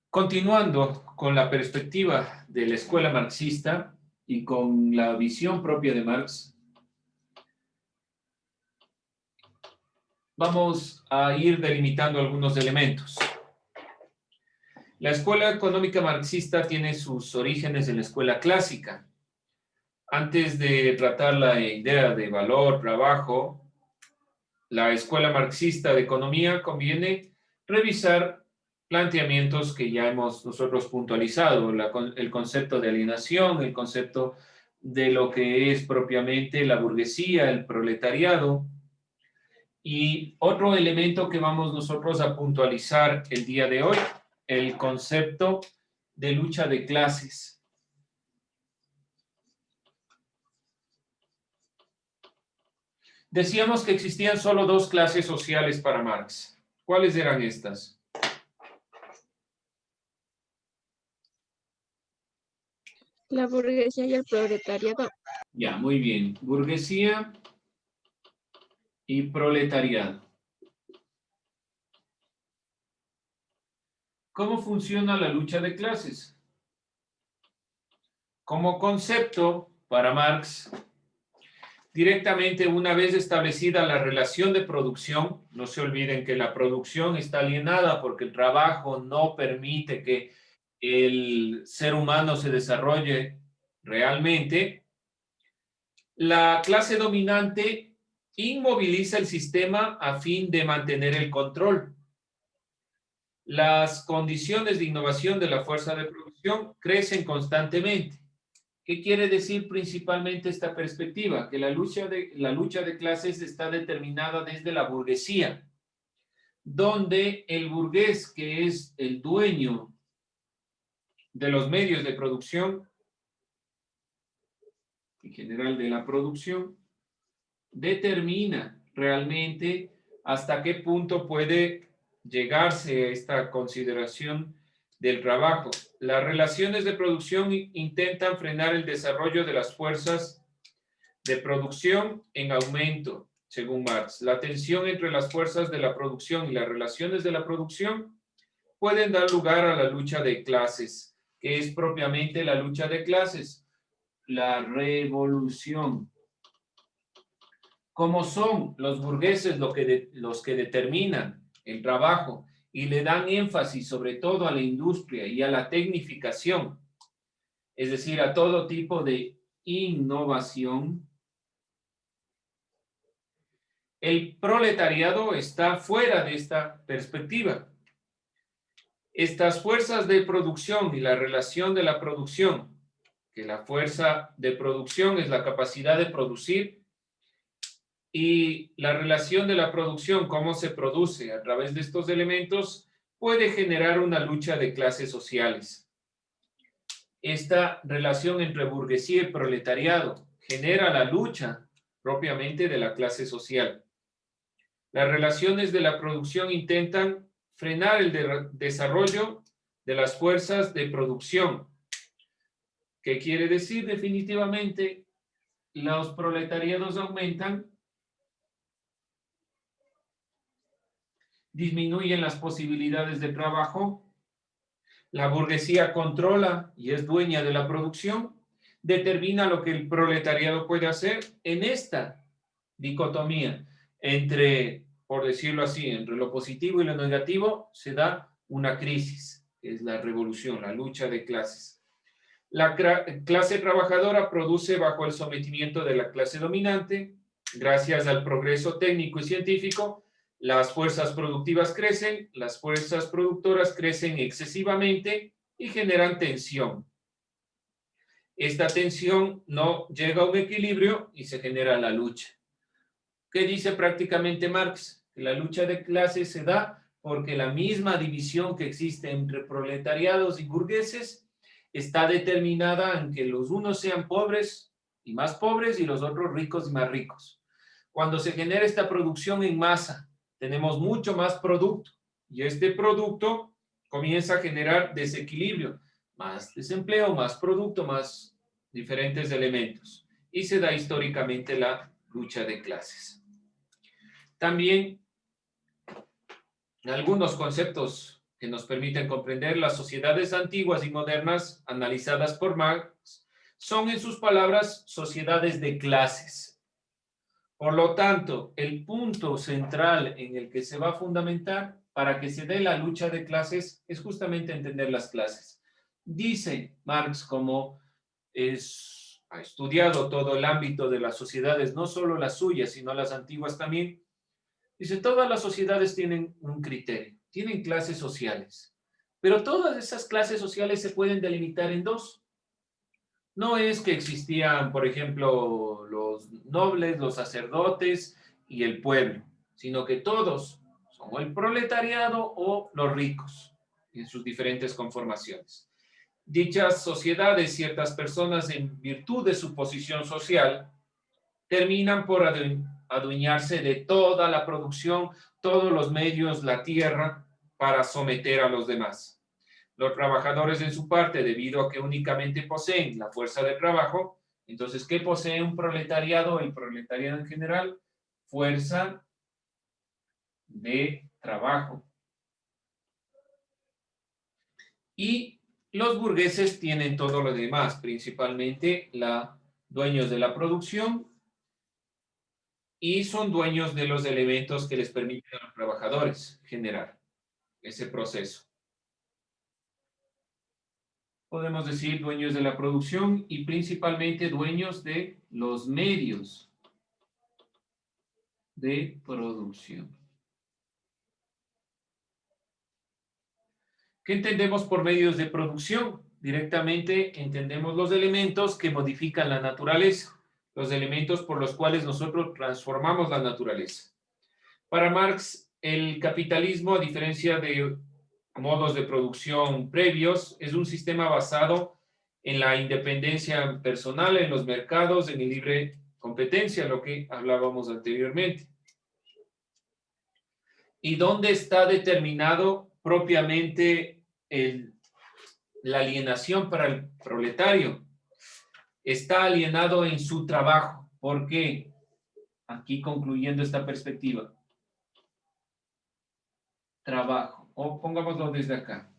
Continuando con la perspectiva de la escuela marxista y con la visión propia de Marx, vamos a ir delimitando algunos elementos. La escuela económica marxista tiene sus orígenes en la escuela clásica. Antes de tratar la idea de valor, trabajo, la escuela marxista de economía conviene revisar planteamientos que ya hemos nosotros puntualizado, el concepto de alienación, el concepto de lo que es propiamente la burguesía, el proletariado, y otro elemento que vamos nosotros a puntualizar el día de hoy, el concepto de lucha de clases. Decíamos que existían solo dos clases sociales para Marx. ¿Cuáles eran estas? La burguesía y el proletariado. Ya, muy bien. Burguesía y proletariado. ¿Cómo funciona la lucha de clases? Como concepto, para Marx, directamente una vez establecida la relación de producción, no se olviden que la producción está alienada porque el trabajo no permite que el ser humano se desarrolle realmente, la clase dominante inmoviliza el sistema a fin de mantener el control. Las condiciones de innovación de la fuerza de producción crecen constantemente. ¿Qué quiere decir principalmente esta perspectiva? Que la lucha de clases está determinada desde la burguesía, donde el burgués, que es el dueño de los medios de producción, en general de la producción, determina realmente hasta qué punto puede llegarse a esta consideración del trabajo. Las relaciones de producción intentan frenar el desarrollo de las fuerzas de producción en aumento, según Marx. La tensión entre las fuerzas de la producción y las relaciones de la producción pueden dar lugar a la lucha de clases, que es propiamente la lucha de clases, la revolución. Como son los burgueses los que determinan el trabajo y le dan énfasis sobre todo a la industria y a la tecnificación, es decir, a todo tipo de innovación, el proletariado está fuera de esta perspectiva. Estas fuerzas de producción y la relación de la producción, que la fuerza de producción es la capacidad de producir, y la relación de la producción, cómo se produce a través de estos elementos, puede generar una lucha de clases sociales. Esta relación entre burguesía y proletariado genera la lucha propiamente de la clase social. Las relaciones de la producción intentan frenar el desarrollo de las fuerzas de producción. ¿Qué quiere decir? Definitivamente, los proletariados aumentan, disminuyen las posibilidades de trabajo, la burguesía controla y es dueña de la producción, determina lo que el proletariado puede hacer. En esta dicotomía entre, por decirlo así, entre lo positivo y lo negativo, se da una crisis, que es la revolución, la lucha de clases. La clase trabajadora produce bajo el sometimiento de la clase dominante. Gracias al progreso técnico y científico, las fuerzas productivas crecen, las fuerzas productoras crecen excesivamente y generan tensión. Esta tensión no llega a un equilibrio y se genera la lucha. ¿Qué dice prácticamente Marx? Que la lucha de clases se da porque la misma división que existe entre proletariados y burgueses está determinada en que los unos sean pobres y más pobres y los otros ricos y más ricos. Cuando se genera esta producción en masa, tenemos mucho más producto y este producto comienza a generar desequilibrio, más desempleo, más producto, más diferentes elementos y se da históricamente la lucha de clases. También algunos conceptos que nos permiten comprender las sociedades antiguas y modernas analizadas por Marx son, en sus palabras, sociedades de clases. Por lo tanto, el punto central en el que se va a fundamentar para que se dé la lucha de clases es justamente entender las clases. Dice Marx, como ha estudiado todo el ámbito de las sociedades, no solo las suyas, sino las antiguas también, dice, todas las sociedades tienen un criterio, tienen clases sociales, pero todas esas clases sociales se pueden delimitar en dos. No es que existían, por ejemplo, los nobles, los sacerdotes y el pueblo, sino que todos son o el proletariado o los ricos en sus diferentes conformaciones. Dichas sociedades, ciertas personas, en virtud de su posición social, terminan por adueñarse de toda la producción, todos los medios, la tierra, para someter a los demás. Los trabajadores, en su parte, debido a que únicamente poseen la fuerza de trabajo, entonces, ¿qué posee un proletariado? El proletariado en general, fuerza de trabajo. Y los burgueses tienen todo lo demás, principalmente dueños de la producción, y son dueños de los elementos que les permiten a los trabajadores generar ese proceso. Podemos decir dueños de la producción y principalmente dueños de los medios de producción. ¿Qué entendemos por medios de producción? Directamente entendemos los elementos que modifican la naturaleza, los elementos por los cuales nosotros transformamos la naturaleza. Para Marx, el capitalismo, a diferencia de modos de producción previos, es un sistema basado en la independencia personal, en los mercados, en el libre competencia, lo que hablábamos anteriormente. ¿Y dónde está determinado propiamente la alienación para el proletario? Está alienado en su trabajo. ¿Por qué? Aquí concluyendo esta perspectiva. Trabajo. O pongámoslo desde acá.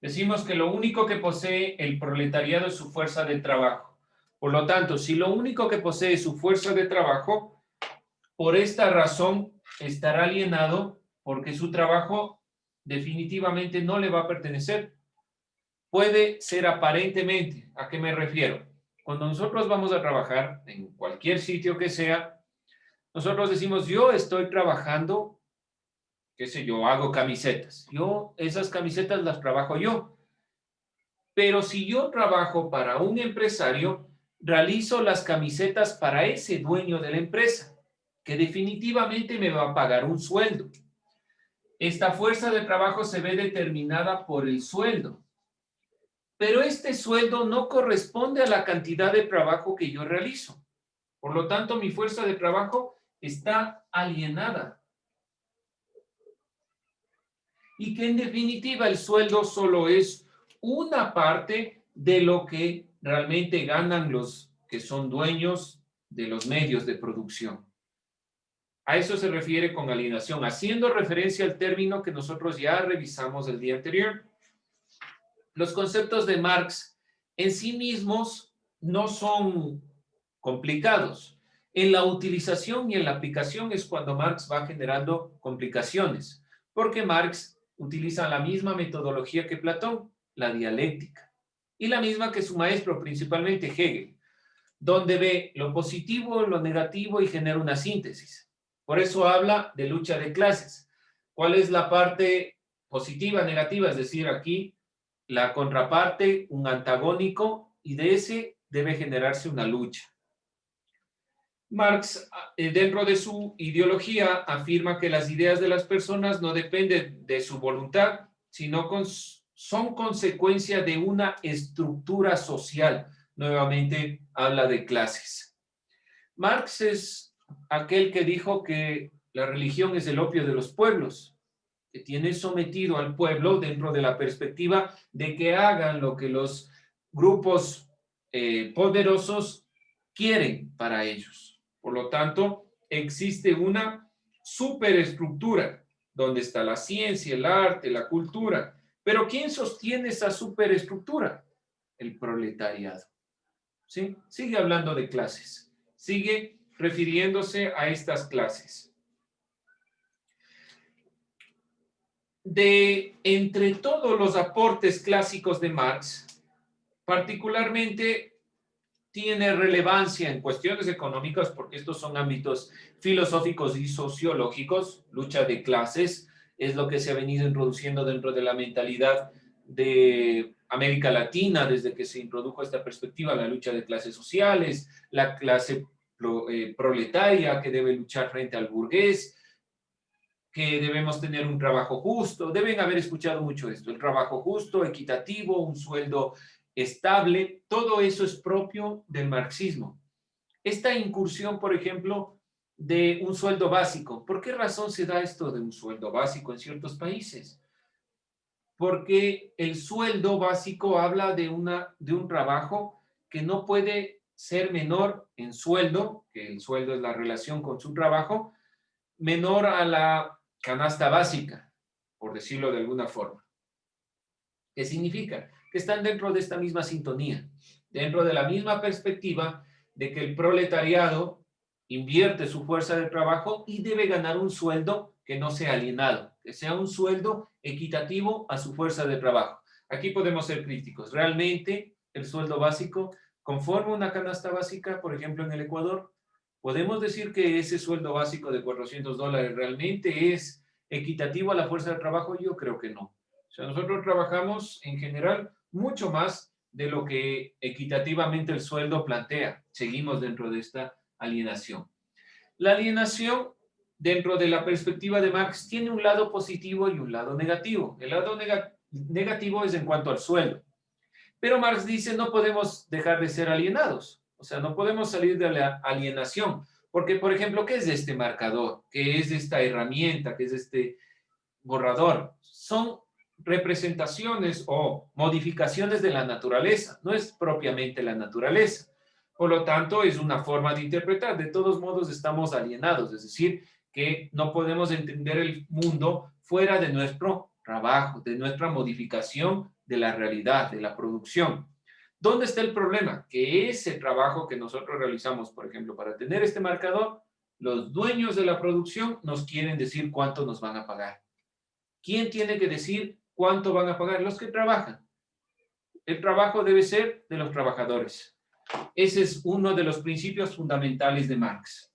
Decimos que lo único que posee el proletariado es su fuerza de trabajo. Por lo tanto, si lo único que posee es su fuerza de trabajo, por esta razón estará alienado porque su trabajo definitivamente no le va a pertenecer. Puede ser aparentemente. ¿A qué me refiero? Cuando nosotros vamos a trabajar en cualquier sitio que sea, nosotros decimos, yo estoy trabajando, qué sé yo, hago camisetas. Esas camisetas las trabajo yo. Pero si yo trabajo para un empresario, realizo las camisetas para ese dueño de la empresa, que definitivamente me va a pagar un sueldo. Esta fuerza de trabajo se ve determinada por el sueldo. Pero este sueldo no corresponde a la cantidad de trabajo que yo realizo. Por lo tanto, mi fuerza de trabajo está alienada. Y que en definitiva el sueldo solo es una parte de lo que realmente ganan los que son dueños de los medios de producción. A eso se refiere con alienación, haciendo referencia al término que nosotros ya revisamos el día anterior. Los conceptos de Marx en sí mismos no son complicados. En la utilización y en la aplicación es cuando Marx va generando complicaciones, porque Marx utiliza la misma metodología que Platón, la dialéctica, y la misma que su maestro, principalmente Hegel, donde ve lo positivo, lo negativo y genera una síntesis. Por eso habla de lucha de clases. ¿Cuál es la parte positiva, negativa? Es decir, aquí la contraparte, un antagónico, y de ese debe generarse una lucha. Marx, dentro de su ideología, afirma que las ideas de las personas no dependen de su voluntad, sino son consecuencia de una estructura social. Nuevamente habla de clases. Marx es aquel que dijo que la religión es el opio de los pueblos, que tiene sometido al pueblo dentro de la perspectiva de que hagan lo que los grupos poderosos quieren para ellos. Por lo tanto, existe una superestructura donde está la ciencia, el arte, la cultura. Pero ¿quién sostiene esa superestructura? El proletariado. ¿Sí? Sigue hablando de clases, sigue refiriéndose a estas clases. De entre todos los aportes clásicos de Marx, particularmente tiene relevancia en cuestiones económicas, porque estos son ámbitos filosóficos y sociológicos. Lucha de clases es lo que se ha venido introduciendo dentro de la mentalidad de América Latina desde que se introdujo esta perspectiva, la lucha de clases sociales, la clase proletaria que debe luchar frente al burgués, que debemos tener un trabajo justo. Deben haber escuchado mucho esto: el trabajo justo, equitativo, un sueldo estable. Todo eso es propio del marxismo. Esta incursión, por ejemplo, de un sueldo básico. ¿Por qué razón se da esto de un sueldo básico en ciertos países? Porque el sueldo básico habla de un trabajo que no puede ser menor en sueldo, que el sueldo es la relación con su trabajo, menor a la canasta básica, por decirlo de alguna forma. ¿Qué significa? Que están dentro de esta misma sintonía, dentro de la misma perspectiva de que el proletariado invierte su fuerza de trabajo y debe ganar un sueldo que no sea alienado, que sea un sueldo equitativo a su fuerza de trabajo. Aquí podemos ser críticos. ¿Realmente el sueldo básico conforma una canasta básica, por ejemplo, en el Ecuador? ¿Podemos decir que ese sueldo básico de $400 realmente es equitativo a la fuerza de trabajo? Yo creo que no. O sea, nosotros trabajamos en general mucho más de lo que equitativamente el sueldo plantea. Seguimos dentro de esta alienación. La alienación, dentro de la perspectiva de Marx, tiene un lado positivo y un lado negativo. El lado negativo es en cuanto al sueldo. Pero Marx dice: no podemos dejar de ser alienados. O sea, no podemos salir de la alienación. Porque, por ejemplo, ¿qué es este marcador? ¿Qué es esta herramienta? ¿Qué es este borrador? Son representaciones o modificaciones de la naturaleza. No es propiamente la naturaleza. Por lo tanto, es una forma de interpretar. De todos modos, estamos alienados. Es decir, que no podemos entender el mundo fuera de nuestro trabajo, de nuestra modificación de la realidad, de la producción. ¿Dónde está el problema? Que ese trabajo que nosotros realizamos, por ejemplo, para tener este marcador, los dueños de la producción nos quieren decir cuánto nos van a pagar. ¿Quién tiene que decir cuánto van a pagar? Los que trabajan. El trabajo debe ser de los trabajadores. Ese es uno de los principios fundamentales de Marx.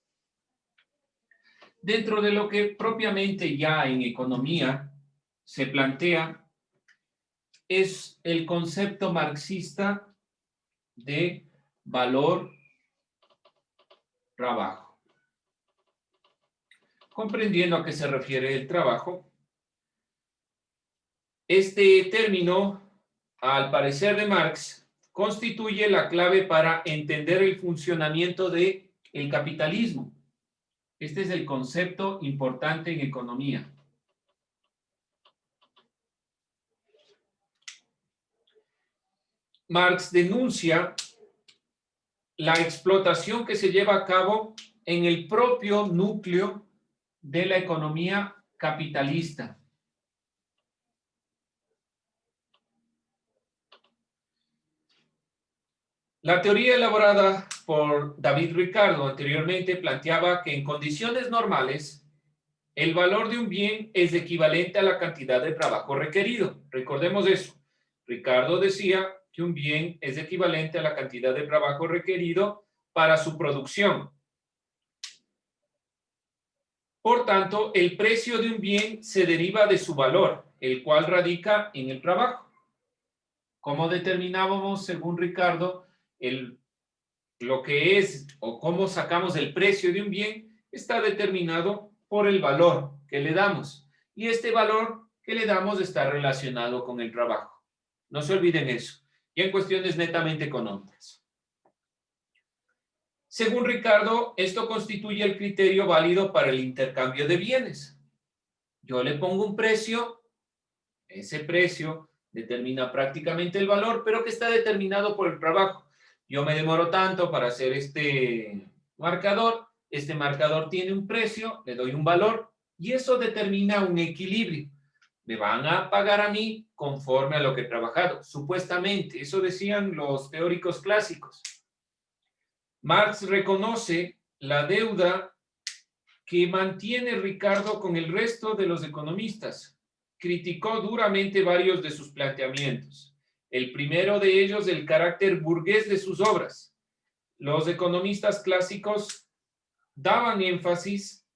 Dentro de lo que propiamente ya en economía se plantea es el concepto marxista de valor-trabajo. Comprendiendo a qué se refiere el trabajo, este término, al parecer de Marx, constituye la clave para entender el funcionamiento del capitalismo. Este es el concepto importante en economía. Marx denuncia la explotación que se lleva a cabo en el propio núcleo de la economía capitalista. La teoría elaborada por David Ricardo anteriormente planteaba que en condiciones normales el valor de un bien es equivalente a la cantidad de trabajo requerido. Recordemos eso. Ricardo decía que un bien es equivalente a la cantidad de trabajo requerido para su producción. Por tanto, el precio de un bien se deriva de su valor, el cual radica en el trabajo. ¿Cómo determinábamos, según Ricardo, lo que es o cómo sacamos el precio de un bien? Está determinado por el valor que le damos. Y este valor que le damos está relacionado con el trabajo. No se olviden eso. Y en cuestiones netamente económicas. Según Ricardo, esto constituye el criterio válido para el intercambio de bienes. Yo le pongo un precio, ese precio determina prácticamente el valor, pero que está determinado por el trabajo. Yo me demoro tanto para hacer este marcador tiene un precio, le doy un valor, Y eso determina un equilibrio. Me van a pagar a mí conforme a lo que he trabajado. Supuestamente, eso decían los teóricos clásicos. Marx reconoce la deuda que mantiene Ricardo con el resto de los economistas. Criticó duramente varios de sus planteamientos. El primero de ellos, el carácter burgués de sus obras. Los economistas clásicos daban énfasis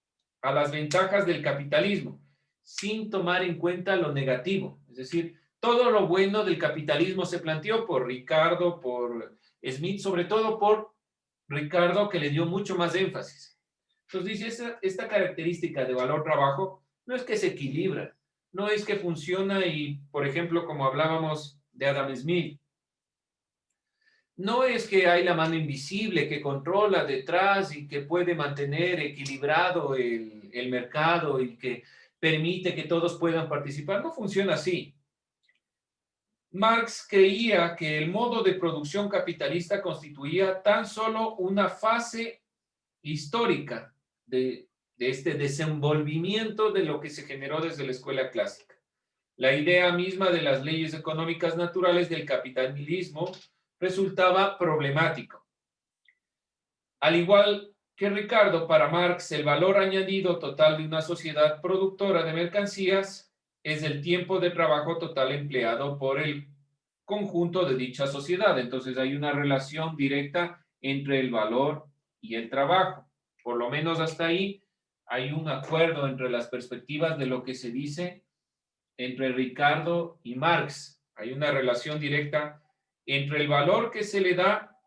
a las ventajas del capitalismo, sin tomar en cuenta lo negativo. Es decir, todo lo bueno del capitalismo se planteó por Ricardo, por Smith, sobre todo por Ricardo, que le dio mucho más énfasis. Entonces dice, esta característica de valor-trabajo no es que se equilibra, no es que funciona y, por ejemplo, como hablábamos de Adam Smith, no es que hay la mano invisible que controla detrás y que puede mantener equilibrado el mercado y que permite que todos puedan participar. No funciona así. Marx creía que el modo de producción capitalista constituía tan solo una fase histórica de este desenvolvimiento de lo que se generó desde la escuela clásica. La idea misma de las leyes económicas naturales del capitalismo resultaba problemático. Al igual que Ricardo, para Marx, el valor añadido total de una sociedad productora de mercancías es el tiempo de trabajo total empleado por el conjunto de dicha sociedad. Entonces hay una relación directa entre el valor y el trabajo. Por lo menos hasta ahí hay un acuerdo entre las perspectivas de lo que se dice entre Ricardo y Marx. Hay una relación directa entre el valor que se le da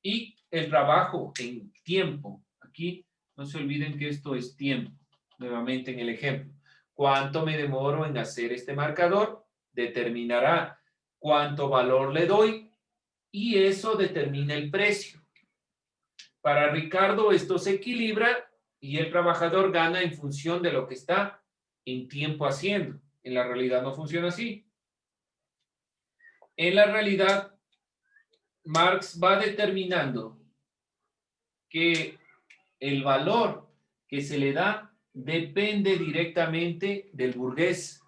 y el trabajo en tiempo. Aquí no se olviden que esto es tiempo. Nuevamente en el ejemplo. ¿Cuánto me demoro en hacer este marcador? Determinará cuánto valor le doy y eso determina el precio. Para Ricardo esto se equilibra y el trabajador gana en función de lo que está en tiempo haciendo. En la realidad no funciona así. En la realidad, Marx va determinando que el valor que se le da depende directamente del burgués,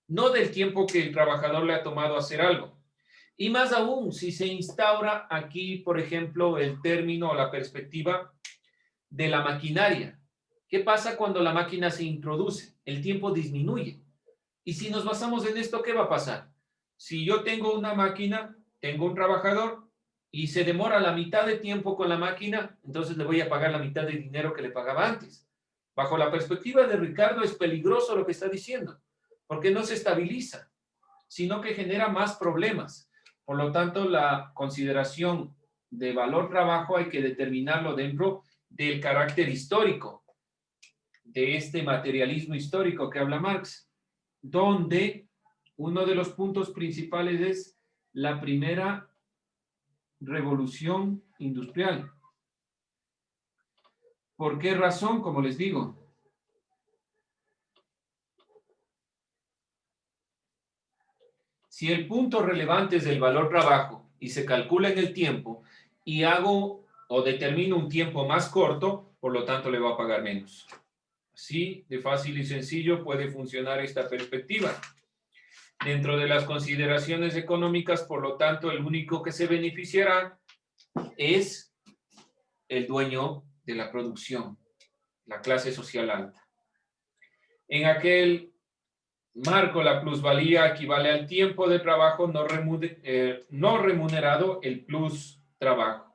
no del tiempo que el trabajador le ha tomado hacer algo. Y más aún, si se instaura aquí, por ejemplo, el término o la perspectiva de la maquinaria. ¿Qué pasa cuando la máquina se introduce? El tiempo disminuye. Y si nos basamos en esto, ¿qué va a pasar? Si yo tengo una máquina, tengo un trabajador y se demora la mitad de tiempo con la máquina, entonces le voy a pagar la mitad de dinero que le pagaba antes. Bajo la perspectiva de Ricardo es peligroso lo que está diciendo, porque no se estabiliza, sino que genera más problemas. Por lo tanto, la consideración de valor trabajo hay que determinarlo dentro del carácter histórico, de este materialismo histórico que habla Marx, donde uno de los puntos principales es la primera revolución industrial. ¿Por qué razón? Como les digo, si el punto relevante es el valor trabajo y se calcula en el tiempo y hago o determino un tiempo más corto, por lo tanto le va a pagar menos. Así de fácil y sencillo puede funcionar esta perspectiva. Dentro de las consideraciones económicas, por lo tanto, el único que se beneficiará es el dueño de la producción, la clase social alta. En aquel marco, la plusvalía equivale al tiempo de trabajo no remunerado, el plus trabajo.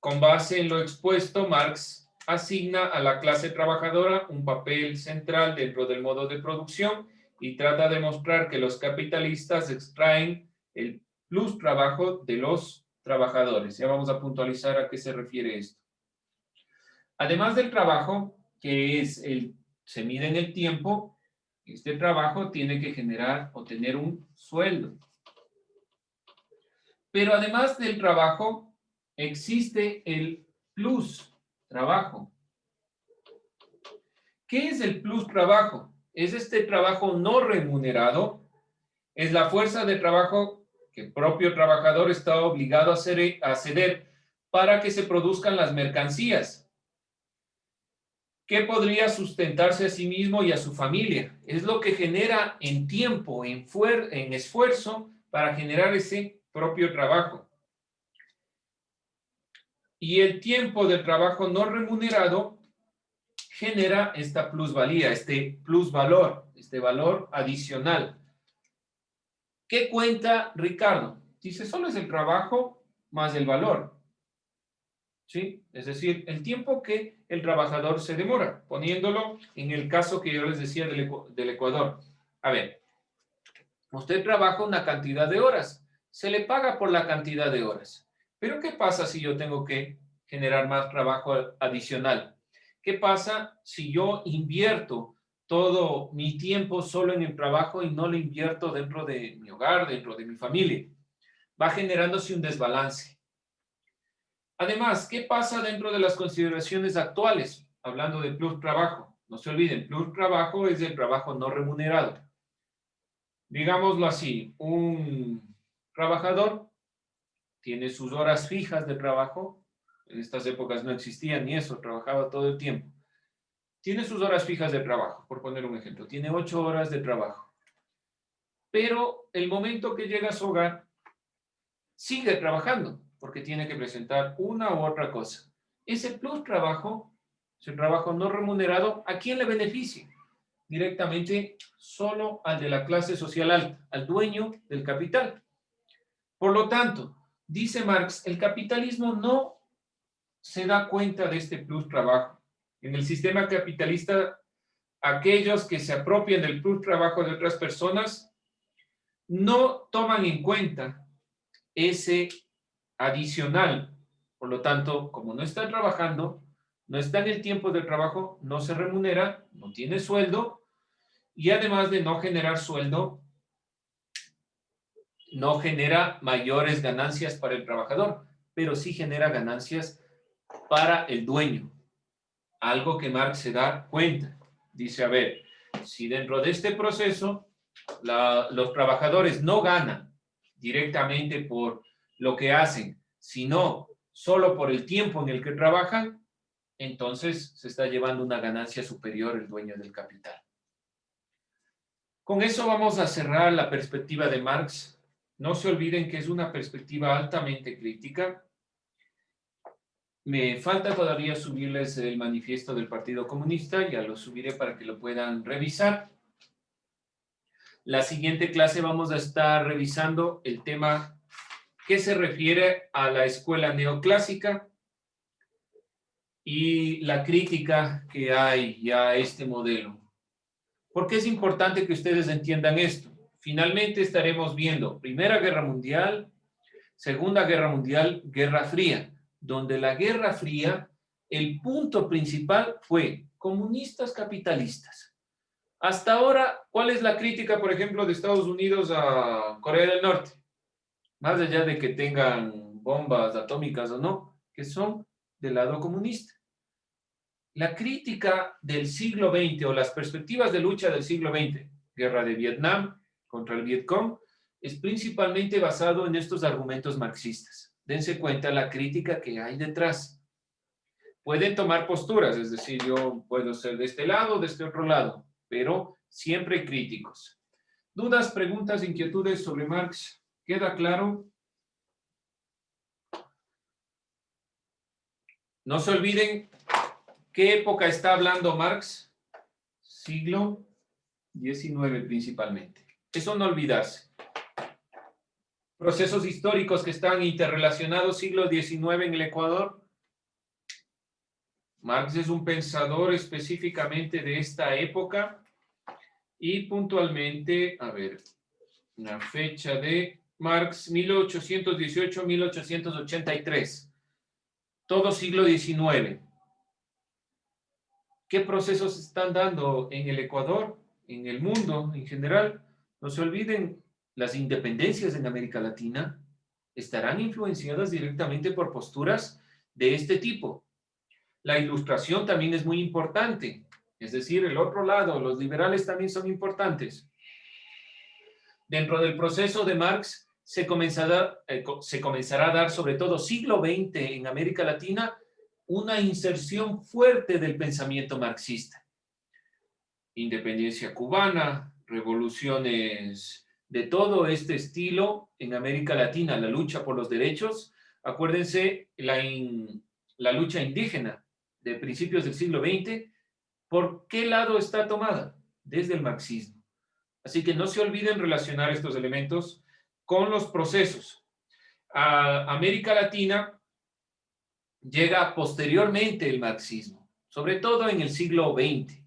Con base en lo expuesto, Marx asigna a la clase trabajadora un papel central dentro del modo de producción y trata de mostrar que los capitalistas extraen el plus trabajo de los trabajadores. Ya vamos a puntualizar a qué se refiere esto. Además del trabajo, que se mide en el tiempo, este trabajo tiene que generar o tener un sueldo. Pero además del trabajo, existe el plus trabajo. ¿Qué es el plus trabajo? Es este trabajo no remunerado, es la fuerza de trabajo que el propio trabajador está obligado a ceder para que se produzcan las mercancías. que podría sustentarse a sí mismo y a su familia. Es lo que genera en tiempo, en esfuerzo para generar ese propio trabajo. Y el tiempo de trabajo no remunerado genera esta plusvalía, este plusvalor, este valor adicional. ¿Qué cuenta Ricardo? Dice, solo es el trabajo más el valor. ¿Sí? Es decir, el tiempo que el trabajador se demora, poniéndolo en el caso que yo les decía del Ecuador. A ver, usted trabaja una cantidad de horas, se le paga por la cantidad de horas. Pero ¿qué pasa si yo tengo que generar más trabajo adicional? ¿Qué pasa si yo invierto todo mi tiempo solo en el trabajo y no lo invierto dentro de mi hogar, dentro de mi familia? Va generándose un desbalance. Además, ¿qué pasa dentro de las consideraciones actuales? Hablando de plus trabajo. No se olviden, plus trabajo es el trabajo no remunerado. Digámoslo así, un trabajador tiene sus horas fijas de trabajo. En estas épocas no existía ni eso, trabajaba todo el tiempo. Tiene sus horas fijas de trabajo, por poner un ejemplo. Tiene 8 horas de trabajo. Pero el momento que llega a su hogar, sigue trabajando, porque tiene que presentar una u otra cosa. Ese plus trabajo, ese trabajo no remunerado, ¿a quién le beneficia? Directamente solo al de la clase social alta, al dueño del capital. Por lo tanto, dice Marx, el capitalismo no se da cuenta de este plus trabajo. En el sistema capitalista, aquellos que se apropian del plus trabajo de otras personas no toman en cuenta ese adicional. Por lo tanto, como no está trabajando, no está en el tiempo de trabajo, no se remunera, no tiene sueldo, y además de no generar sueldo, no genera mayores ganancias para el trabajador, pero sí genera ganancias para el dueño. Algo que Marx se da cuenta. Dice, a ver, si dentro de este proceso los trabajadores no ganan directamente por lo que hacen, sino solo por el tiempo en el que trabajan, entonces se está llevando una ganancia superior el dueño del capital. Con eso vamos a cerrar la perspectiva de Marx. No se olviden que es una perspectiva altamente crítica. Me falta todavía subirles el manifiesto del Partido Comunista, ya lo subiré para que lo puedan revisar. La siguiente clase vamos a estar revisando el tema que se refiere a la escuela neoclásica y la crítica que hay ya a este modelo. ¿Por qué es importante que ustedes entiendan esto? Finalmente estaremos viendo Primera Guerra Mundial, Segunda Guerra Mundial, Guerra Fría, donde la Guerra Fría, el punto principal fue comunistas capitalistas. Hasta ahora, ¿cuál es la crítica, por ejemplo, de Estados Unidos a Corea del Norte? Más allá de que tengan bombas atómicas o no, que son del lado comunista. La crítica del siglo XX o las perspectivas de lucha del siglo XX, guerra de Vietnam contra el Vietcong, es principalmente basado en estos argumentos marxistas. Dense cuenta la crítica que hay detrás. Pueden tomar posturas, es decir, yo puedo ser de este lado o de este otro lado, pero siempre críticos. ¿Dudas, preguntas, inquietudes sobre Marx? ¿Queda claro? No se olviden qué época está hablando Marx. Siglo XIX principalmente. Eso no olvidarse. Procesos históricos que están interrelacionados, siglo XIX en el Ecuador. Marx es un pensador específicamente de esta época y puntualmente, a ver, la fecha de Marx, 1818-1883. Todo siglo XIX. ¿Qué procesos están dando en el Ecuador, en el mundo en general? No se olviden, las independencias en América Latina estarán influenciadas directamente por posturas de este tipo. La ilustración también es muy importante, es decir, el otro lado, los liberales también son importantes. Dentro del proceso de Marx se comenzará a dar, sobre todo siglo XX en América Latina, una inserción fuerte del pensamiento marxista. Independencia cubana, revoluciones de todo este estilo en América Latina, la lucha por los derechos. Acuérdense, la lucha indígena de principios del siglo XX, ¿por qué lado está tomada? Desde el marxismo. Así que no se olviden relacionar estos elementos con los procesos. A América Latina llega posteriormente el marxismo, sobre todo en el siglo XX.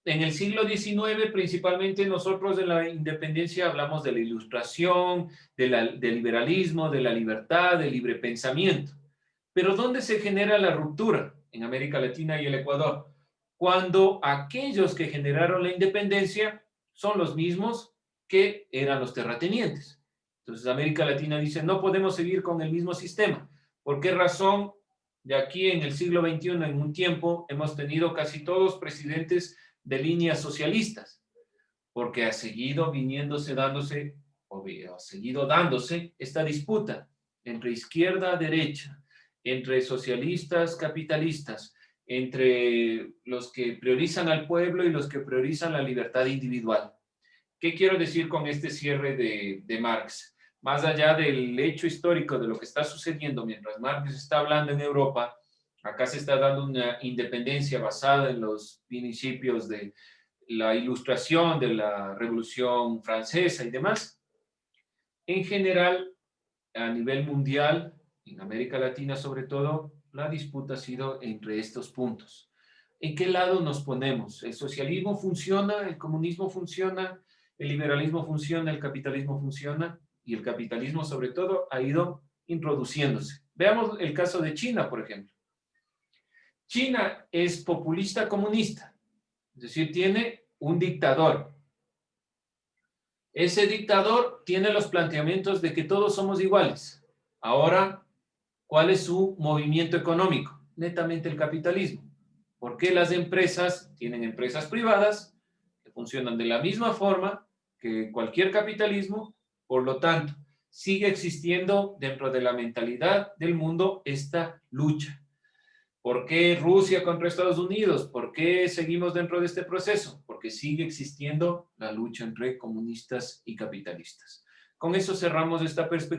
En el siglo XIX, principalmente nosotros de la independencia hablamos de la ilustración, del liberalismo, de la libertad, del libre pensamiento. Pero ¿dónde se genera la ruptura? En América Latina y el Ecuador. Cuando aquellos que generaron la independencia son los mismos que eran los terratenientes. Entonces América Latina dice, no podemos seguir con el mismo sistema. ¿Por qué razón? De aquí en el siglo XXI, en un tiempo, hemos tenido casi todos presidentes de líneas socialistas, porque ha seguido dándose esta disputa entre izquierda, derecha, entre socialistas, capitalistas, entre los que priorizan al pueblo y los que priorizan la libertad individual. ¿Qué quiero decir con este cierre de Marx? Más allá del hecho histórico de lo que está sucediendo mientras Marx está hablando en Europa, acá se está dando una independencia basada en los principios de la ilustración, de la Revolución Francesa y demás. En general, a nivel mundial, en América Latina sobre todo, la disputa ha sido entre estos puntos. ¿En qué lado nos ponemos? ¿El socialismo funciona? ¿El comunismo funciona? ¿El liberalismo funciona? ¿El capitalismo funciona? Y el capitalismo sobre todo ha ido introduciéndose. Veamos el caso de China, por ejemplo. China es populista comunista, es decir, tiene un dictador. Ese dictador tiene los planteamientos de que todos somos iguales. Ahora, ¿cuál es su movimiento económico? Netamente el capitalismo. ¿Por qué las empresas tienen empresas privadas que funcionan de la misma forma que cualquier capitalismo? Por lo tanto, sigue existiendo dentro de la mentalidad del mundo esta lucha. ¿Por qué Rusia contra Estados Unidos? ¿Por qué seguimos dentro de este proceso? Porque sigue existiendo la lucha entre comunistas y capitalistas. Con eso cerramos esta perspectiva.